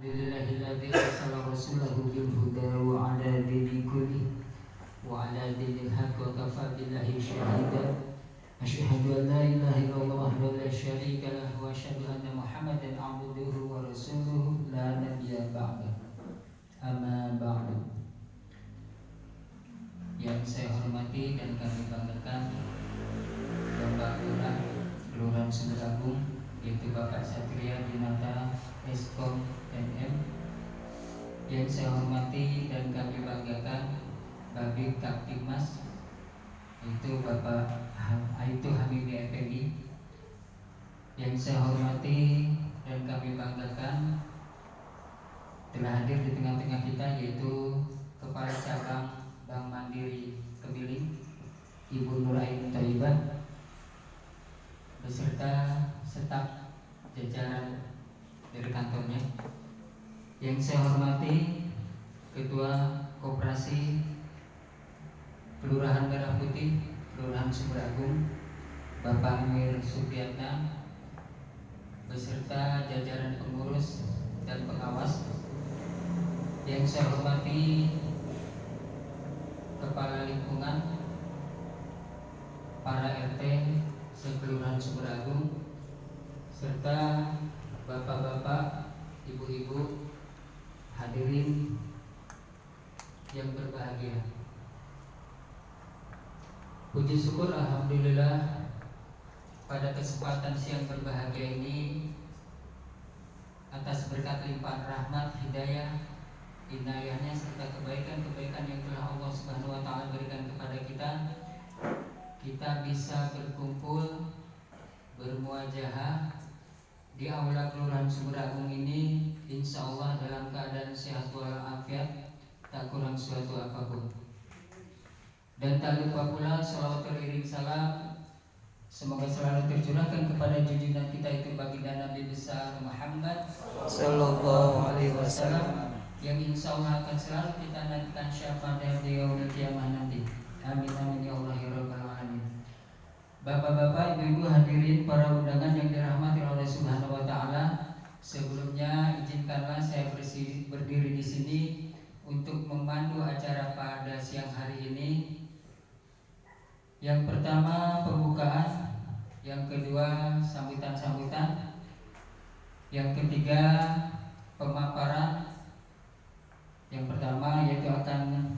Alhamdulillahilladzi arsala rasulahu bil huda wa ala dini kulli wa ala dinil haqq wa kafa billahi shahida. Asyhadu an la ilaha illallah wahdahu la syarika lah wa asyhadu anna Muhammadan abduhu wa rasuluhu la nabiyya ba'da. Amma ba'du. Yang saya hormati dan kami banggakan Bapak Lurah Kelurahan Sumber Agung, yaitu Bapak Satria Dinata Eskom NM. Yang saya hormati dan kami banggakan Babik Kaptimas, yaitu Bapak Habibie Effendi. Yang saya hormati dan kami banggakan telah hadir di tengah-tengah kita, yaitu Kepala Cabang Bank Mandiri Kemiling, Ibu Nur Ain Thaibah, beserta staf jajaran dari kantornya. Yang saya hormati Ketua Koperasi Kelurahan Merah Putih, Kelurahan Sumber Agung, Bapak Amir Supriyatna, beserta jajaran pengurus dan pengawas. Yang saya hormati Kepala Lingkungan, para RT Kelurahan Sumber Agung, serta bapak-bapak, ibu-ibu, hadirin yang berbahagia. Puji syukur alhamdulillah pada kesempatan siang berbahagia ini, atas berkat limpahan rahmat, hidayah, inayahnya serta kebaikan-kebaikan yang telah Allah Subhanahu wa taala berikan kepada kita bisa berkumpul bermuajahah di aula Kelurahan Sumber Agung ini, insya Allah dalam keadaan sehat walafiat, tak kurang suatu apapun. Dan tak lupa pula salawat teriring salam semoga selalu tercurahkan kepada junjungan kita itu baginda Nabi besar Muhammad Sallallahu Alaihi Wasallam, yang insya Allah akan selalu kita nantikan syafaatnya di yaumil qiyamah nanti. Amin amin ya Allah ya rabbal alamin. Bapak-bapak, ibu-ibu, hadirin para undangan yang dirahmati oleh Subhanahu wa taala, sebelumnya izinkanlah saya berdiri di sini untuk memandu acara pada siang hari ini. Yang pertama pembukaan, yang kedua sambutan-sambutan, yang ketiga pemaparan. Yang pertama yaitu akan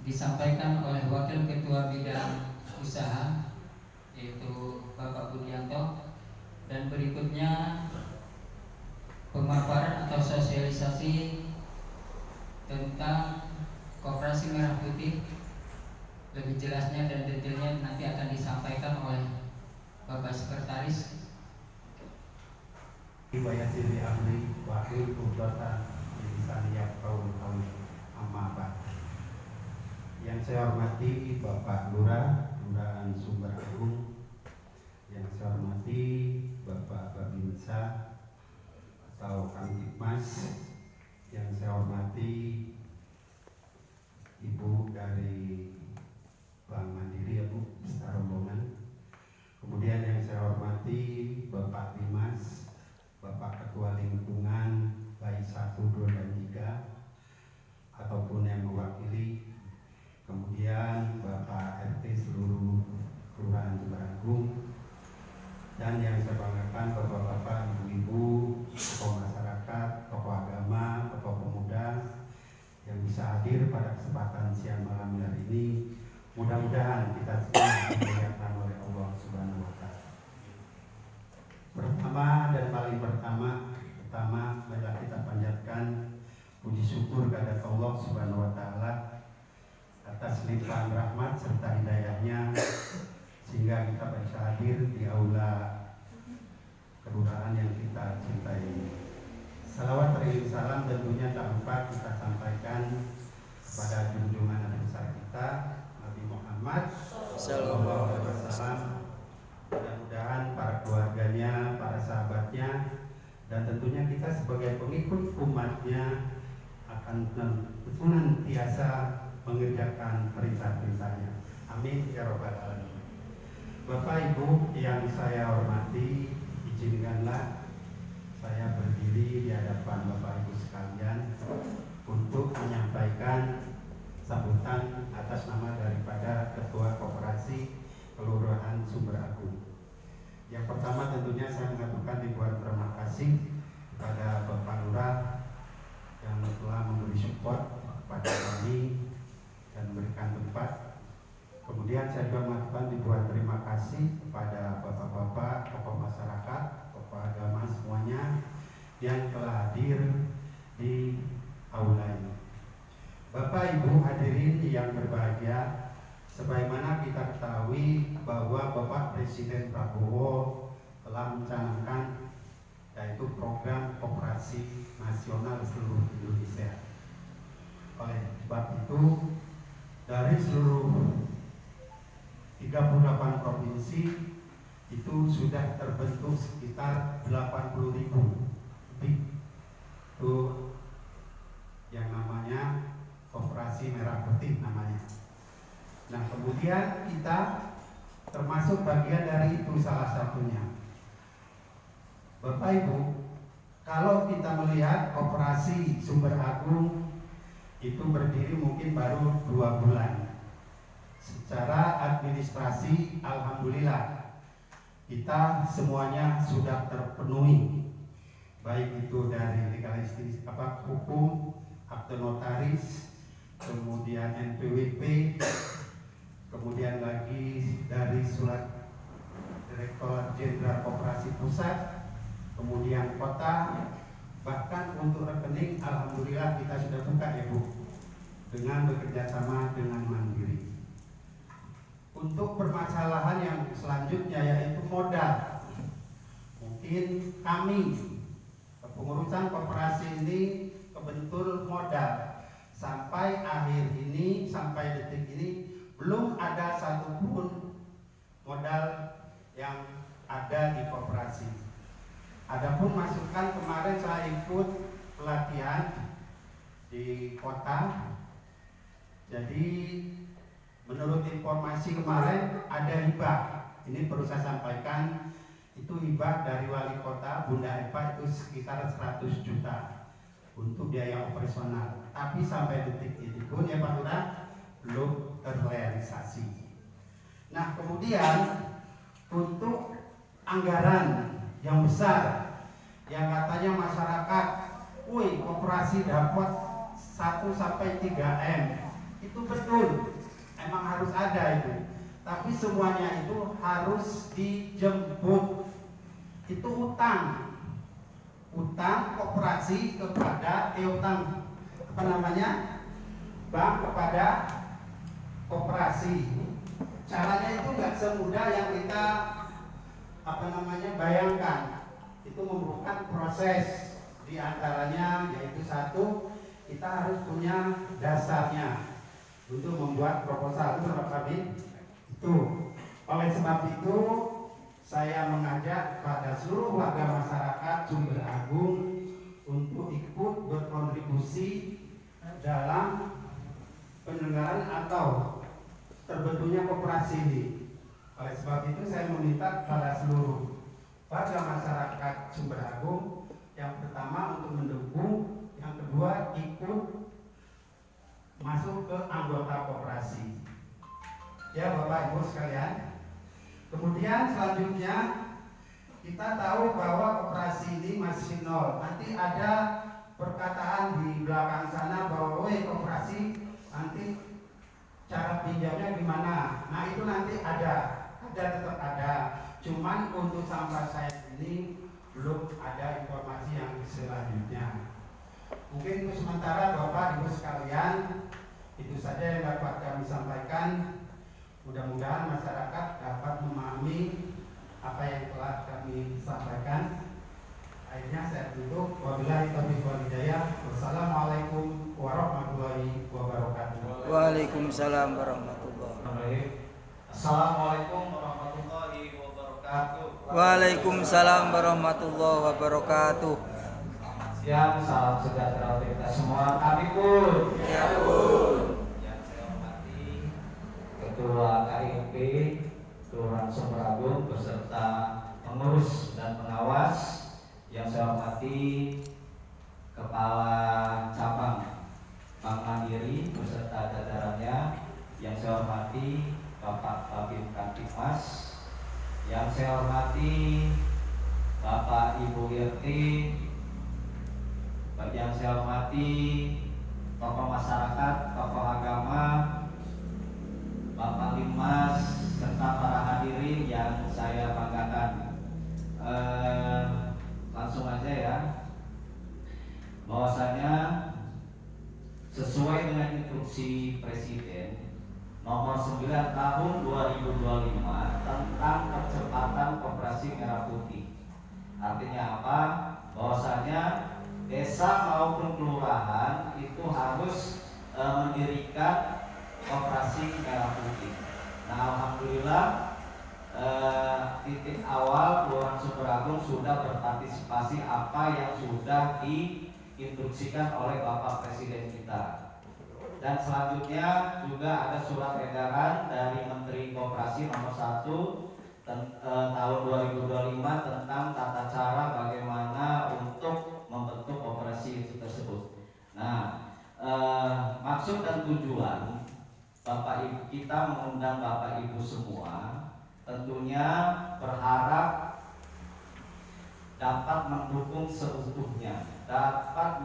disampaikan oleh Wakil Ketua Bidang Usaha, yaitu Bapak Budianto, dan berikutnya pemaparan atau sosialisasi tentang Koperasi Merah Putih. Lebih jelasnya dan detailnya nanti akan disampaikan oleh Bapak Sekretaris. Ibayasiri ahli wakil kubatan insaniyak kaum amma. Yang saya hormati Bapak Lurah Kelurahan Sumber Agung, yang saya hormati Bapak Babinsa atau Kamtibmas, yang saya hormati Ibu dari Bank Mandiri, ya Bu, beserta rombongan. Kemudian yang saya hormati Bapak Dimas, Bapak Ketua Lingkungan baik 1, 2, dan 3 ataupun yang mewakili. Kemudian Bapak RT seluruh Kelurahan Sumber Agung, dan yang saya banggakan Bapak-bapak, Ibu-ibu, tokoh masyarakat, tokoh agama, tokoh pemuda yang bisa hadir pada kesempatan siang malam hari ini. Mudah-mudahan kita semua dimuliakan oleh Allah Subhanahu wa taala. Pertama dan paling pertama marilah kita panjatkan puji syukur kepada Allah Subhanahu wa taala atas limpahan rahmat serta hidayahnya, sehingga kita bisa hadir di aula kelurahan yang kita cintai ini. Salawat teriring salam tentunya tak lupa kita sampaikan kepada junjungan Nabi besar kita Nabi Muhammad Sallallahu Alaihi Wasallam. Mudah-mudahan para keluarganya, para sahabatnya, dan tentunya kita sebagai pengikut umatnya akan senantiasa mengerjakan perintah-perintahnya. Amin ya rabbal alamin. Bapak Ibu yang saya hormati, izinkanlah saya berdiri di hadapan Bapak Ibu sekalian untuk menyampaikan sambutan atas nama daripada Ketua Koperasi Kelurahan Sumber Agung. Yang pertama tentunya saya mengaturkan ribuan terima kasih kepada Bapak Lurah yang telah memberi support kepada kami dan memberikan tempat. Kemudian saya juga mengaturkan ribuan terima kasih kepada bapak-bapak, tokoh masyarakat, tokoh agama semuanya yang telah hadir di aula ini. Bapak Ibu hadirin yang berbahagia, sebagaimana kita ketahui bahwa Bapak Presiden Prabowo telah mencanangkan yaitu program koperasi nasional seluruh Indonesia. Oleh sebab itu, dari seluruh 38 provinsi itu sudah terbentuk sekitar 80.000 lebih itu yang namanya Koperasi Merah Putih namanya. Nah, kemudian kita termasuk bagian dari itu salah satunya. Bapak Ibu, kalau kita melihat Koperasi Sumber Agung itu berdiri mungkin baru 2 bulan. Secara administrasi, alhamdulillah kita semuanya sudah terpenuhi, baik itu dari legalistis hukum, akte notaris, kemudian NPWP, kemudian lagi dari surat Direktorat Jenderal Koperasi Pusat, kemudian kota, bahkan untuk rekening alhamdulillah kita sudah buka ya Bu, dengan bekerja sama dengan Mandiri. Untuk permasalahan yang selanjutnya yaitu modal, mungkin kami pengurusan koperasi ini kebentur modal sampai akhir ini, sampai detik ini belum ada satupun modal yang ada di koperasi. Adapun masukan, kemarin saya ikut pelatihan di kota. Jadi menurut informasi kemarin ada hibah. Ini perlu saya sampaikan, itu hibah dari wali kota Bunda Eva itu sekitar 100 juta untuk biaya operasional. Tapi sampai detik ini pun ya Pak Lurah belum terrealisasi. Nah, kemudian untuk anggaran yang besar yang katanya masyarakat, woi koperasi dapat 1-3 M, itu betul, emang harus ada itu. Tapi semuanya itu harus dijemput. Itu utang koperasi kepada bank kepada koperasi. Caranya itu nggak semudah yang kita bayangkan. Itu memerlukan proses, di antaranya yaitu satu, kita harus punya dasarnya untuk membuat proposal itu. Oleh sebab itu saya mengajak pada seluruh warga masyarakat Sumber Agung untuk ikut berkontribusi dalam penyelenggaraan atau terbentuknya koperasi ini. Oleh sebab itu saya meminta kepada seluruh warga masyarakat Sumber Agung, yang pertama untuk mendukung, yang kedua ikut masuk ke anggota koperasi. Ya Bapak Ibu sekalian. Kemudian selanjutnya kita tahu bahwa koperasi ini masih nol. Nanti ada perkataan di belakang sana bahwa koperasi nanti cara pinjamnya gimana. Nah itu nanti tetap ada. Cuman untuk sampai saat ini belum ada informasi yang selanjutnya. Mungkin untuk sementara Bapak Ibu sekalian, itu saja yang dapat kami sampaikan. Mudah-mudahan masyarakat dapat memahami apa yang telah kami sampaikan. Akhirnya saya tutup. Wabillahi taufiq wal hidayah. Wassalamualaikum warahmatullahi wabarakatuh. Waalaikumsalam warahmatullahi wabarakatuh. Assalamualaikum warahmatullahi wabarakatuh. Waalaikumsalam warahmatullahi wabarakatuh. Siang, salam sejahtera untuk kita semua. Kami pun. Ya pun. Yang saya hormati Ketua KIP Kelurahan Sumber Agung beserta pengurus dan pengawas Yang saya hormati Kepala Cabang Bank Mandiri beserta jajarannya. Yang saya hormati Bapak Babin Kamtibmas. Yang saya hormati Bapak Ibu RT. Yang saya hormati tokoh masyarakat, tokoh agama, Bapak Limas, serta para hadirin yang saya banggakan. Langsung aja ya, bahwasanya sesuai dengan instruksi Presiden nomor 9 tahun 2025 tentang percepatan operasi merah putih. Artinya apa? Bahwasanya desa maupun kelurahan itu harus mendirikan operasi merah putih. Nah, alhamdulillah titik awal Kelurahan Sumberagung sudah berpartisipasi apa yang sudah diinstruksikan oleh Bapak Presiden kita. Dan selanjutnya juga ada surat edaran dari Menteri Koperasi nomor 1 tahun 2025 tentang tata cara bagaimana untuk membentuk operasi tersebut. Nah, maksud dan tujuan Bapak Ibu kita mengundang Bapak Ibu semua tentunya berharap dapat mendukung seutuhnya, dapat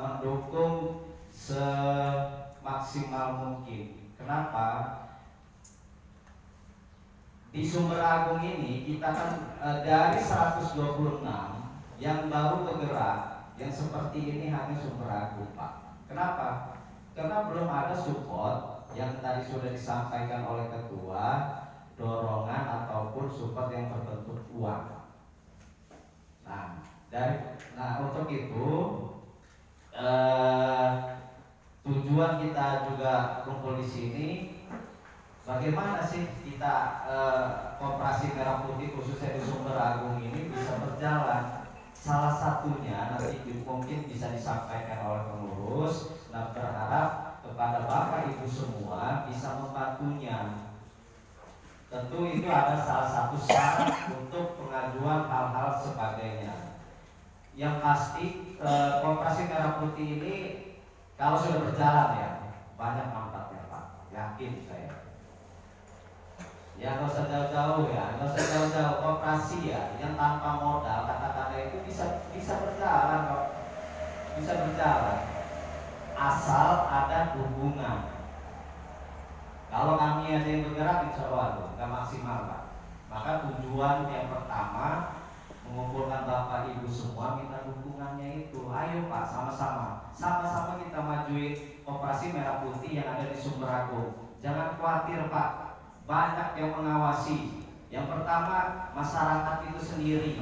mendukung semaksimal mungkin. Kenapa? Di Sumberagung ini kita kan dari 126 yang baru bergerak, yang seperti ini hanya Sumberagung, Pak. Kenapa? Karena belum ada support yang tadi sudah disampaikan oleh ketua, dorongan ataupun support yang berbentuk uang. Nah, untuk itu tujuan kita juga kumpul di sini, bagaimana sih kita Koperasi Merah Putih khususnya di Sumberagung ini bisa berjalan. Salah satunya nanti mungkin bisa disampaikan oleh pengurus. Nah, berharap kepada Bapak Ibu semua bisa membantunya. Tentu itu ada salah satu syarat untuk pengajuan hal-hal sebagainya. Yang pasti Koperasi Merah Putih ini kalau sudah berjalan ya banyak manfaatnya, Pak. Yakin saya. Ya nggak usah jauh-jauh ya, nggak usah jauh-jauh. Koperasi ya yang tanpa modal kata-kata itu bisa berjalan kok, bisa berjalan asal ada hubungan. Kalau kami aja yang bergerak insya Allah nggak maksimal, Pak. Maka tujuan yang pertama mengumpulkan Bapak Ibu semua, minta dukungannya itu. Ayo Pak, sama-sama kita majuin Koperasi Merah Putih yang ada di Sumberagung. Jangan khawatir Pak, banyak yang mengawasi. Yang pertama masyarakat itu sendiri.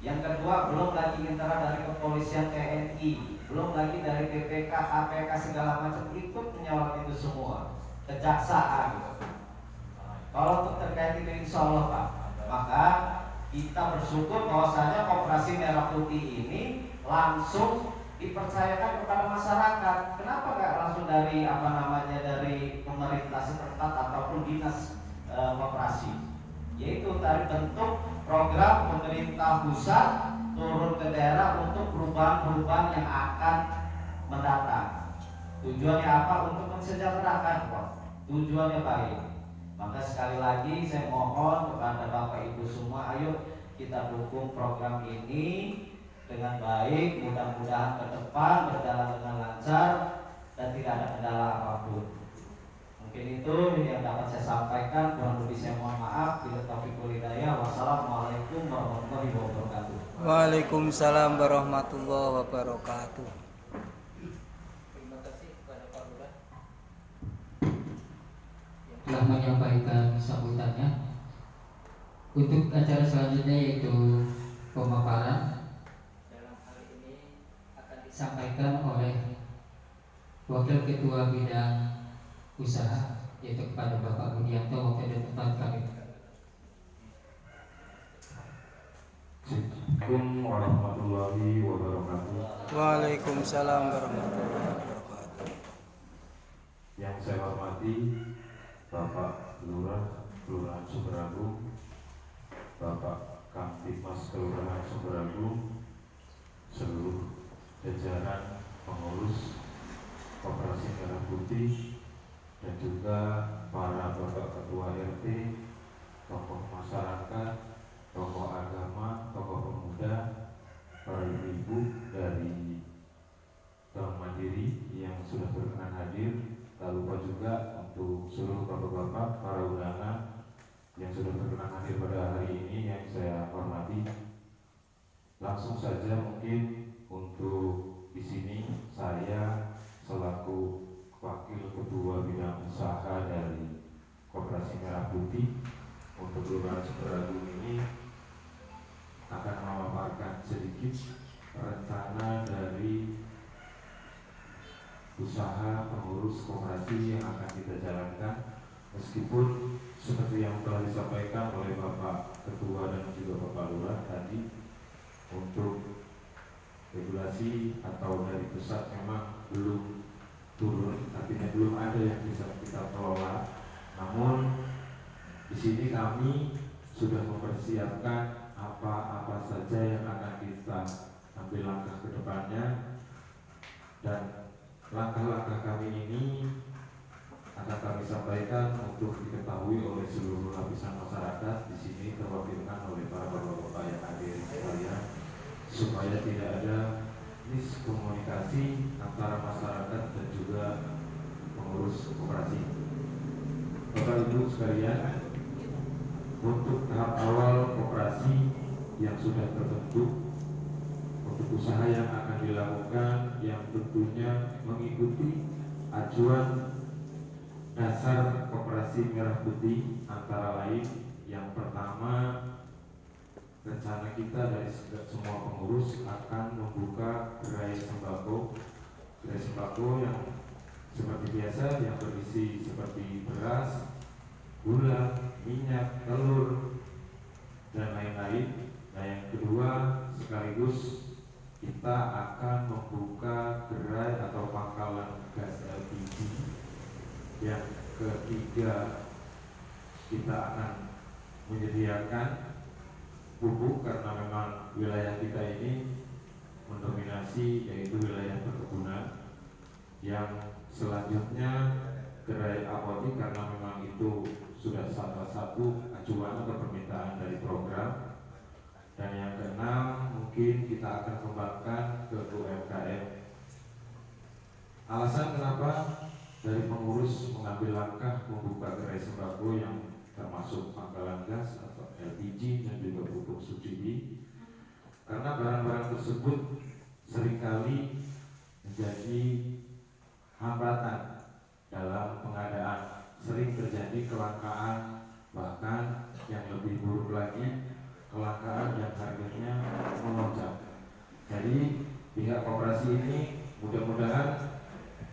Yang kedua belum lagi mitra dari kepolisian TNI, belum lagi dari BPK, KPK segala macam ikut menyalurkan itu semua. Kejaksaan. Kalau untuk terkait itu insya Allah Pak, maka kita bersyukur bahwasanya Koperasi Merah Putih ini langsung dipercayakan kepada masyarakat. Kenapa nggak langsung dari dari pemerintah setempat ataupun dinas koperasi? Yaitu dari bentuk program pemerintah pusat turun ke daerah untuk perubahan-perubahan yang akan mendatang. Tujuannya apa? Untuk mensejahterakan, tujuannya baik. Maka sekali lagi saya mohon kepada Bapak Ibu semua, ayo kita dukung program ini dengan baik. Mudah-mudahan ke depan berjalan dengan lancar dan tidak ada kendala apapun. Mungkin itu yang dapat saya sampaikan. Kurang lebih saya mohon maaf. Bila taufiqul hidayah. Wassalamualaikum warahmatullahi wabarakatuh. Waalaikumsalam warahmatullahi wabarakatuh. Terima kasih kepada Pak Lurah yang telah menyampaikan sambutannya. Untuk acara selanjutnya yaitu pemaparan. Dalam hal ini akan disampaikan oleh Wakil Ketua Bidang Usaha, yaitu kepada Bapak Budianto, wakil dan tempat kami. Assalamualaikum warahmatullahi wabarakatuh. Waalaikumsalam warahmatullahi wabarakatuh. Yang saya hormati Bapak Lurah Kelurahan Sumberagung, Bapak Kamtipmas Kelurahan Sumberagung, seluruh jajaran pengurus Koperasi Merah Putih, dan juga para bapak ketua RT, tokoh masyarakat, tokoh agama, tokoh pemuda, para ibu-ibu dari Bank Mandiri yang sudah berkenan hadir. Tak lupa juga untuk seluruh bapak-bapak, para undangan yang sudah berkenan hadir pada hari ini yang saya hormati. Langsung saja mungkin untuk di sini saya selaku Wakil Ketua Bidang Usaha dari Koperasi Merah Putih untuk Kelurahan Sumberagung ini akan memaparkan sedikit rencana dari usaha pengurus koperasi yang akan kita jalankan, meskipun seperti yang telah disampaikan oleh Bapak Ketua dan juga Bapak Lurah tadi, untuk regulasi atau dari pusat memang belum turun, artinya belum ada yang bisa kita kelola. Namun di sini kami sudah mempersiapkan apa-apa saja yang akan kita ambil langkah ke depannya, dan langkah-langkah kami ini akan kami sampaikan untuk diketahui oleh seluruh lapisan masyarakat. Di sini terwakilkan oleh para bapak-bapak yang hadir sekalian, supaya tidak ada miskomunikasi antara masyarakat dan juga pengurus koperasi. Bapak Ibu sekalian, untuk tahap awal koperasi yang sudah terbentuk, untuk usaha yang akan dilakukan yang tentunya mengikuti acuan dasar Koperasi Merah Putih, antara lain yang pertama, rencana kita dari semua pengurus akan membuka gerai sembako. Gerai sembako yang seperti biasa, yang berisi seperti beras, gula, minyak, telur, dan lain-lain. Nah, yang kedua, sekaligus kita akan membuka gerai atau pangkalan gas LPG. Yang ketiga, kita akan menyediakan pupuk, karena memang wilayah kita ini mendominasi yaitu wilayah perkebunan. Yang selanjutnya, gerai apotik, karena memang itu sudah salah satu acuan atau permintaan dari program. Dan yang keenam, mungkin kita akan kembangkan ke UMKM. Alasan kenapa dari pengurus mengambil langkah membuka gerai sembako yang termasuk pangkalan gas atau LPG dan juga pupuk subsidi, karena barang-barang tersebut seringkali menjadi hambatan dalam pengadaan. Sering terjadi kelangkaan, bahkan yang lebih buruk lagi, kelangkaan dan harganya melonjak. Jadi pihak koperasi ini mudah-mudahan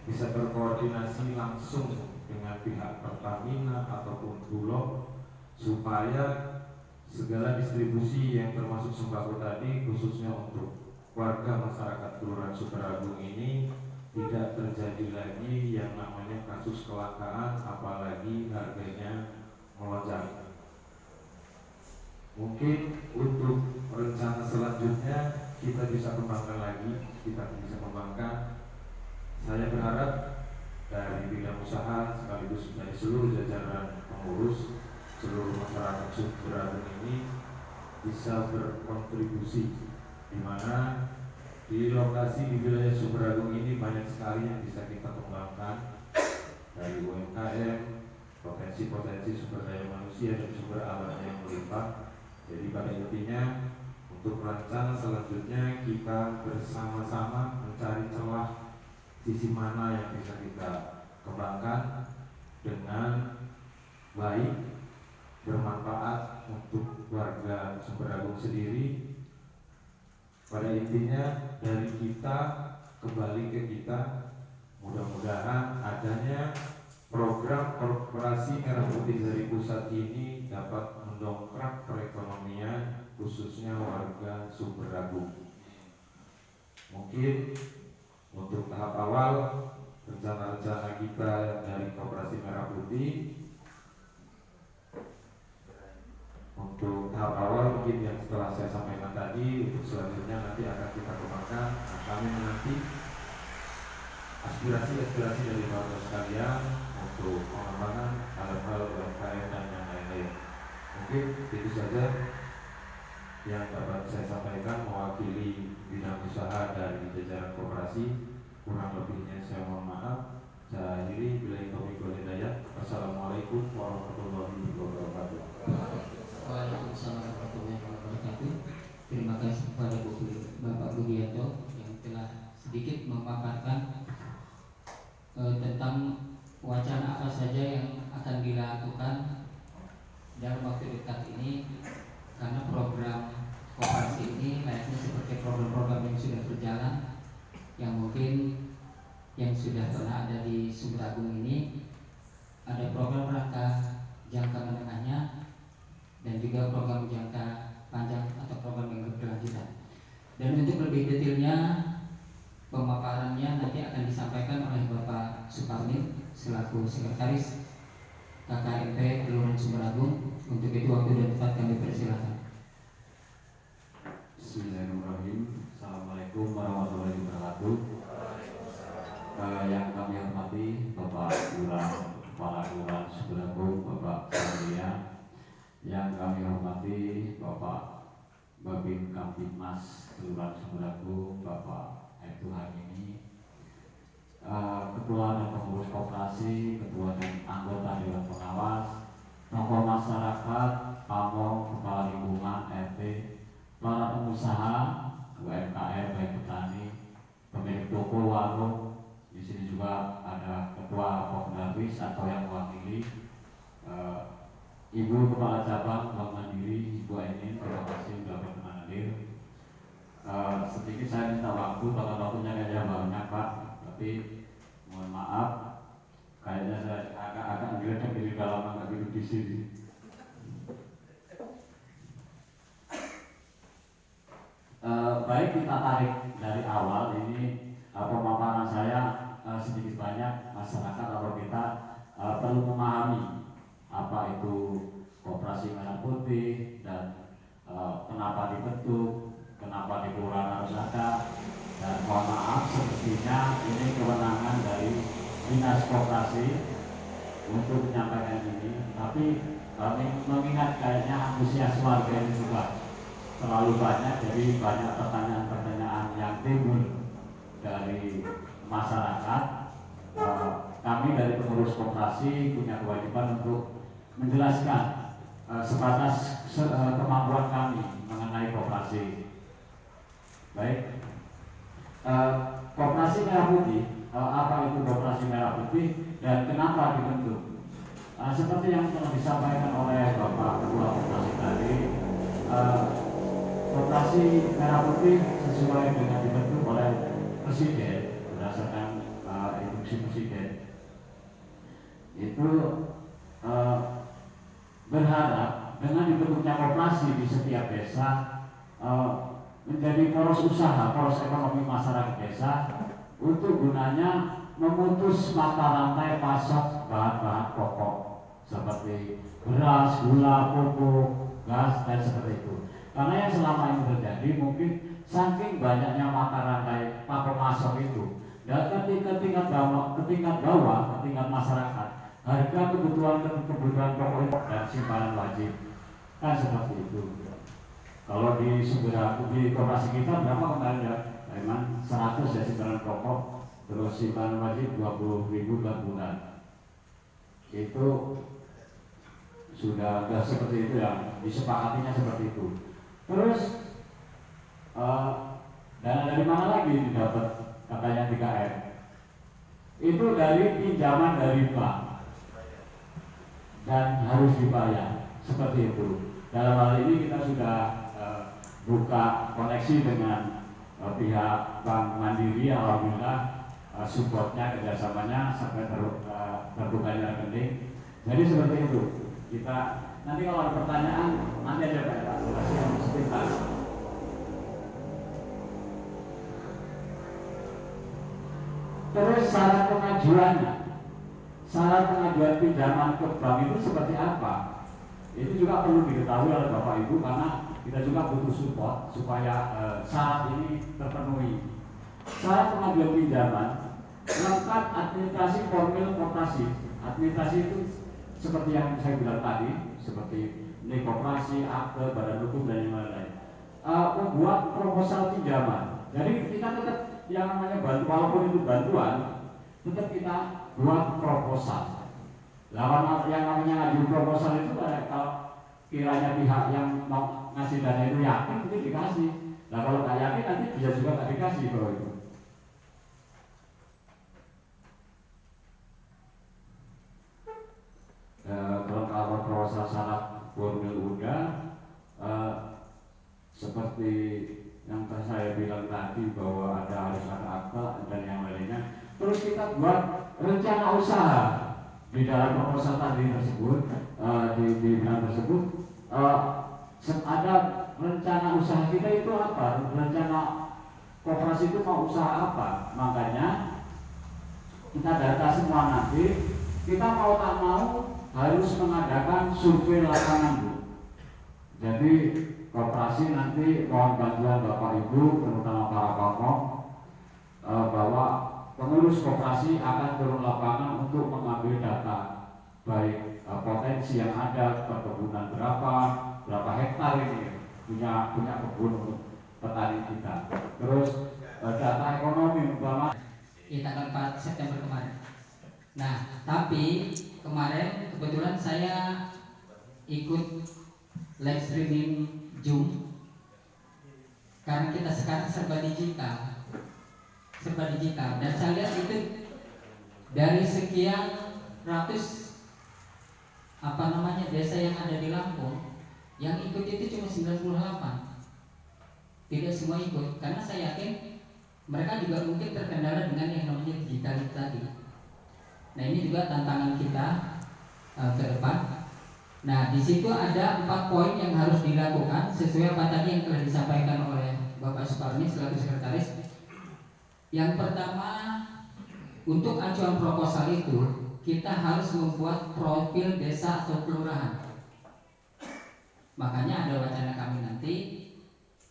bisa berkoordinasi langsung dengan pihak Pertamina ataupun Bulog, supaya segala distribusi yang termasuk sembako tadi, khususnya untuk warga masyarakat Kelurahan Sumberagung ini, tidak terjadi lagi yang namanya kasus kelangkaan, apalagi harganya melonjak. Mungkin untuk rencana selanjutnya kita bisa kembangkan lagi, Saya berharap dari bidang usaha sekaligus dari seluruh jajaran pengurus, seluruh masyarakat Sumberagung ini bisa berkontribusi, di mana di lokasi di wilayah Sumberagung ini banyak sekali yang bisa kita kembangkan, dari UMKM, potensi-potensi sumber daya manusia dan sumber alam yang melimpah. Jadi pada intinya, untuk rencana selanjutnya kita bersama-sama mencari celah sisi mana yang bisa kita kembangkan dengan baik, bermanfaat untuk warga Sumberagung sendiri. Pada intinya dari kita kembali ke kita, mudah-mudahan adanya program Koperasi Merah Putih dari pusat ini dapat mendongkrak perekonomian khususnya warga Sumberagung. Mungkin untuk tahap awal rencana-rencana kita dari Koperasi Merah Putih, untuk tahap awal mungkin yang setelah nanti aspirasi dari warga sekalian untuk pengembangan hal-hal UMKM dan yang lain-lain. Mungkin itu saja yang dapat saya sampaikan mewakili bidang usaha dari jajaran koperasi. Kurang lebihnya saya mohon maaf. Saya akhiri, billahi taufiq wal hidayah. Wassalamualaikum warahmatullahi wabarakatuh. Waalaikumsalam warahmatullahi wabarakatuh. Terima kasih kepada Bapak Budianto yang telah sedikit memaparkan tentang wacana apa saja yang akan dilakukan dalam waktu dekat ini, karena program koperasi ini layaknya seperti program-program yang sudah berjalan, yang mungkin yang sudah pernah ada di Sumber Agung ini. Ada program rangka jangka menengahnya dan juga program jangka panjang atau program yang berkelanjutan. Dan untuk lebih detailnya pemaparannya nanti akan disampaikan oleh Bapak Suparmin selaku Sekretaris KKMP Kelurahan Sumber Agung. Untuk itu waktu dan tempat kami persilakan. Bismillahirrahmanirrahim. Assalamualaikum warahmatullahi wabarakatuh. Yang kami hormati Bapak Lurah, Kepala Kelurahan Sumber Agung, Bapak Saria. Yang kami hormati Bapak Babin Kamtibmas Kelurahan Sumber Agung, Bapak Aibtu Hakimi, Ketua dan Pengurus Koperasi, Ketua dan anggota Dewan Pengawas, tokoh masyarakat, pamong, kepala lingkungan, RT, para pengusaha, UMKM, baik petani, pemilik toko, warung. Di sini juga ada ketua Kooperatif atau yang mewakili, Ibu Kepala Cabang Bank Mandiri, Ibu Enin. Terima kasih sudah berkenan hadir. Sedikit saya minta waktu, bahkan waktunya kayaknya banyak Pak, tapi mohon maaf, kayaknya saya agak ngeledek di dalam agak duduk di sini. Baik, kita tarik dari awal ini pemaparan saya. Sedikit banyak masyarakat atau kita perlu memahami apa itu Koperasi Merah Putih dan kenapa dibentuk, kenapa di kelurahan harus ada. Dan mohon maaf, sepertinya ini kewenangan dari Dinas Koperasi untuk menyampaikan ini, tapi mengingat kayaknya antusias warga ini juga terlalu banyak, jadi banyak pertanyaan-pertanyaan yang timbul dari masyarakat. Kami dari pengurus koperasi punya kewajiban untuk menjelaskan sebatas kemampuan kami mengenai koperasi. Baik, Koperasi Merah Putih, apa itu Koperasi Merah Putih dan kenapa dibentuk? Seperti yang telah disampaikan oleh Bapak Ketua Koperasi tadi, Koperasi Merah Putih sesuai dengan dibentuk oleh Presiden berdasarkan instruksi Presiden itu berharap dengan dibentuknya koperasi di setiap desa menjadi poros usaha, poros ekonomi masyarakat desa untuk gunanya memutus mata rantai pasok bahan-bahan pokok seperti beras, gula, pupuk, gas dan seperti itu. Karena yang selama ini terjadi mungkin saking banyaknya mata rantai pemasok itu, dan ke tingkat bawah, ke tingkat masyarakat, harga kebutuhan pokok dan simpanan wajib kan seperti itu. Kalau di koperasi kita berapa kemarin ya? Memang 100 ya simpanan pokok, terus simpanan wajib 20.000 per bulan. Itu sudah seperti itu ya, disepakatinya seperti itu. Terus dana dari mana lagi didapat? Katanya 3M. Itu dari pinjaman dari bank dan harus dibayar seperti itu. Dalam hal ini kita sudah buka koneksi dengan pihak Bank Mandiri. Alhamdulillah supportnya, kerjasamanya sampai terbukanya rekening. Jadi seperti itu. Kita nanti kalau ada pertanyaan nanti aja Pak, kasih yang sebentar. Terus syarat pengajuan pinjaman ke bank itu seperti apa? Itu juga perlu diketahui oleh Bapak Ibu karena kita juga butuh support supaya syarat ini terpenuhi. syarat pengajuan pinjaman lengkap administrasi formil koperasi. Administrasi itu seperti yang saya bilang tadi, seperti ini koperasi, akte, badan hukum dan yang lain-lain. Membuat proposal pinjaman. Jadi kita tetap yang namanya bantuan, walaupun itu bantuan, tetap kita buat proposal. Lawan yang namanya ngaju proposal itu kalau kiranya pihak yang mau ngasih dana itu yakin itu dikasih. Nah kalau nggak yakin nanti bisa juga nggak dikasih kalau itu. Kalau proposal syarat formil udah seperti yang saya bilang tadi bahwa harus ada akta dan yang lainnya. Terus kita buat rencana usaha di dalam proposal tadi tersebut, di bilang tersebut ada rencana usaha kita itu apa, rencana koperasi itu mau usaha apa. Makanya kita data semua nanti, kita mau tak mau harus mengadakan survei lapangan, Bu. Jadi koperasi nanti mohon bantuan Bapak Ibu, terutama para pamong, bahwa pengurus koperasi akan turun lapangan untuk mengambil data baik potensi yang ada, perkebunan berapa hektar ini punya kebun petani kita. Terus data ekonomi umpama tanggal 4 September kemarin. Nah, tapi kemarin kebetulan saya ikut live streaming Zoom karena kita sekarang serba digital, dan saya lihat itu dari sekian ratus desa yang ada di Lampung, yang ikut itu cuma 98. Tidak semua ikut karena saya yakin mereka juga mungkin terkendala dengan yang namanya digital itu tadi. Nah, ini juga tantangan kita ke depan. Nah, di situ ada 4 poin yang harus dilakukan sesuai apa tadi yang telah disampaikan oleh Bapak Suparni selaku sekretaris. Yang pertama, untuk acuan proposal itu kita harus membuat profil desa atau kelurahan. Makanya ada wacana kami nanti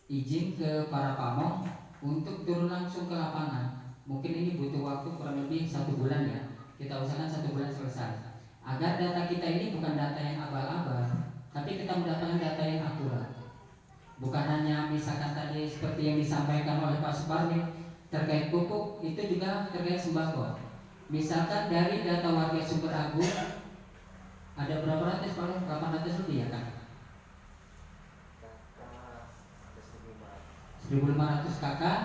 izin ke para pamong untuk turun langsung ke lapangan. Mungkin ini butuh waktu kurang lebih 1 bulan ya. Kita usahakan 1 bulan selesai. Agar data kita ini bukan data yang abal-abal, tapi kita mendapatkan data yang akurat. Bukan hanya misalkan tadi seperti yang disampaikan oleh Pak Suparni terkait pupuk, itu juga terkait sembako. Misalkan dari data warga Sumber Agung ada berapa ratus, paling 800 lebih ya kan? 1.500 kakak,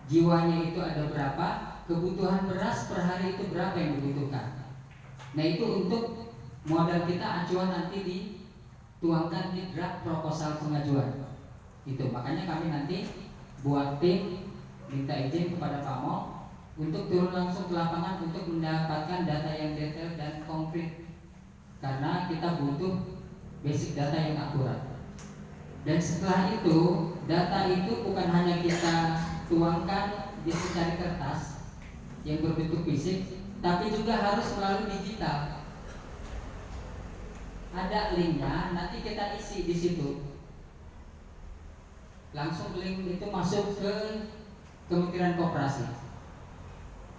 jiwanya itu ada berapa, kebutuhan beras per hari itu berapa yang dibutuhkan. Nah, itu untuk modal kita acuan nanti dituangkan di draft proposal pengajuan. Itu makanya kami nanti buat tim minta izin kepada Pamong untuk turun langsung ke lapangan untuk mendapatkan data yang detail dan konkret. Karena kita butuh basic data yang akurat. Dan setelah itu, data itu bukan hanya kita tuangkan di secari kertas yang berbentuk fisik, tapi juga harus melalui digital. Ada linknya, nanti kita isi di situ. Langsung link itu masuk ke Kementerian Koperasi.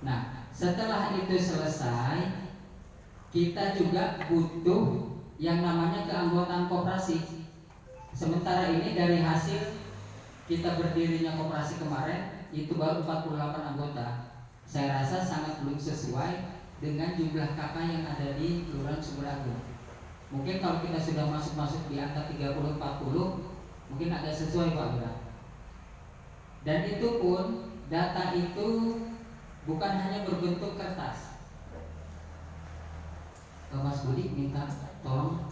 Nah, setelah itu selesai, kita juga butuh yang namanya keanggotaan koperasi. Sementara ini dari hasil kita berdirinya koperasi kemarin itu baru 48 anggota. Saya rasa sangat belum sesuai dengan jumlah kakak yang ada di Kelurahan Sumber Agung. Mungkin kalau kita sudah masuk di angka 30-40, mungkin agak sesuai Pak Bra. Dan itu pun data itu bukan hanya berbentuk kertas. Mas Budi minta tolong